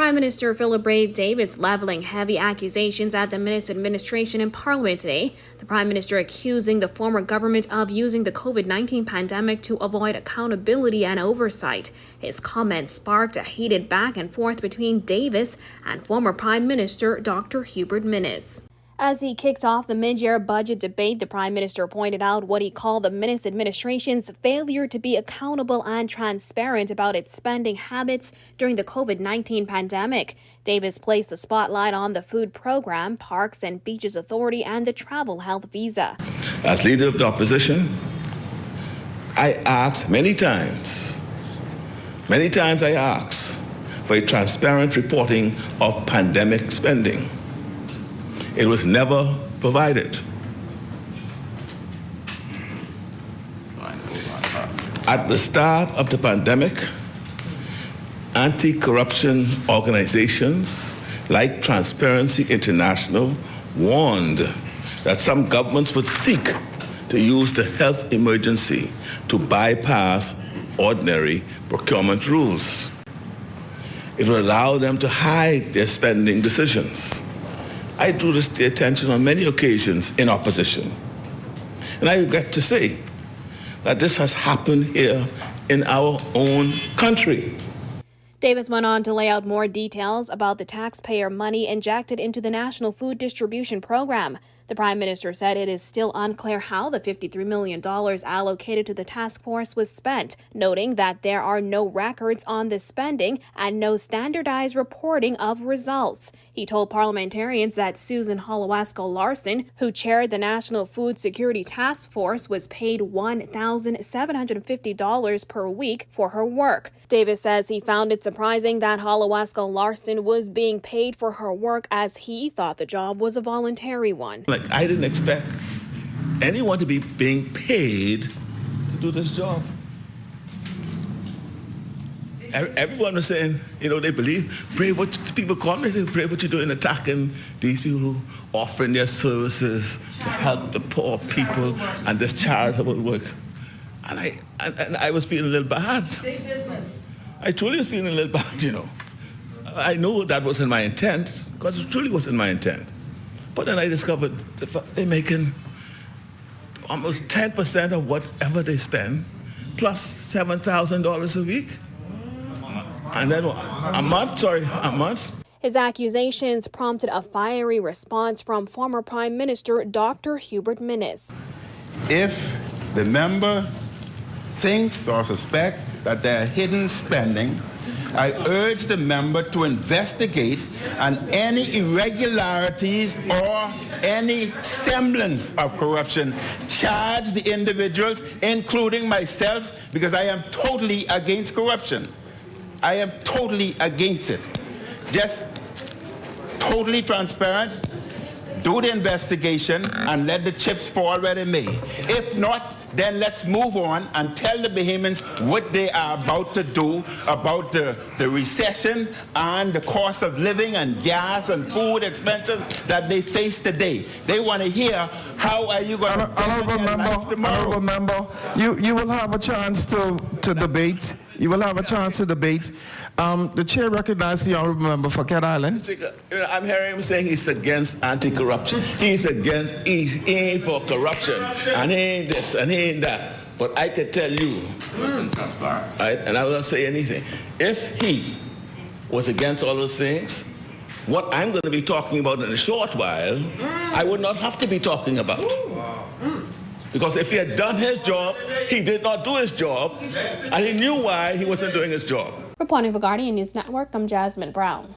Prime Minister Philip Brave Davis leveling heavy accusations at the Minnis administration in Parliament today. The Prime Minister accusing the former government of using the COVID-19 pandemic to avoid accountability and oversight. His comments sparked a heated back and forth between Davis and former Prime Minister Dr. Hubert Minnis. As he kicked off the mid-year budget debate, the Prime Minister pointed out what he called the Minnis administration's failure to be accountable and transparent about its spending habits during the COVID-19 pandemic. Davis placed the spotlight on the food program, Parks and Beaches Authority, and the travel health visa. As leader of the opposition, I asked many times I asked for a transparent reporting of pandemic spending. It was never provided. At the start of the pandemic, anti-corruption organizations like Transparency International warned that some governments would seek to use the health emergency to bypass ordinary procurement rules. It would allow them to hide their spending decisions. I drew this to the attention on many occasions in opposition. And I regret to say that this has happened here in our own country. Davis went on to lay out more details about the taxpayer money injected into the National Food Distribution Program. The Prime Minister said it is still unclear how the $53 million allocated to the task force was spent, noting that there are no records on the spending and no standardized reporting of results. He told parliamentarians that Susan Holowasko-Larson, who chaired the National Food Security Task Force, was paid $1,750 per week for her work. Davis says he found it surprising that Holowasko-Larson was being paid for her work, as he thought the job was a voluntary one. I didn't expect anyone to be being paid to do this job. Everyone was saying, they believe, Brave, what people call me, they say, Brave, what you're doing attacking these people who offering their services to help the poor people and this charitable work. And I was feeling a little bad. Big business. I truly was feeling a little bad, I know that wasn't my intent, because it truly wasn't my intent. But then I discovered that they're making almost 10% of whatever they spend, plus $7,000 a week. And then a month. His accusations prompted a fiery response from former Prime Minister Dr. Hubert Minnis. If the member thinks or suspects that there are hidden spending, I urge the member to investigate on any irregularities or any semblance of corruption. Charge the individuals, including myself, because I am totally against corruption. I am totally against it. Just totally transparent, do the investigation, and let the chips fall where they may. If not, then let's move on and tell the Bahamians what they are about to do about the recession and the cost of living and gas and food expenses that they face today. They want to hear, how are you going to Honorable member, you will have a chance to debate. You will have a chance to debate. The chair recognizes the honorable member for Cat Island. I'm hearing him saying he's against anti-corruption. He ain't for corruption, and he ain't this, and he ain't that. But I can tell you, right, and I will say anything, if he was against all those things, what I'm going to be talking about in a short while, I would not have to be talking about. Because if he had done his job, he did not do his job, and he knew why he wasn't doing his job. Reporting for Guardian News Network, I'm Jasmine Brown.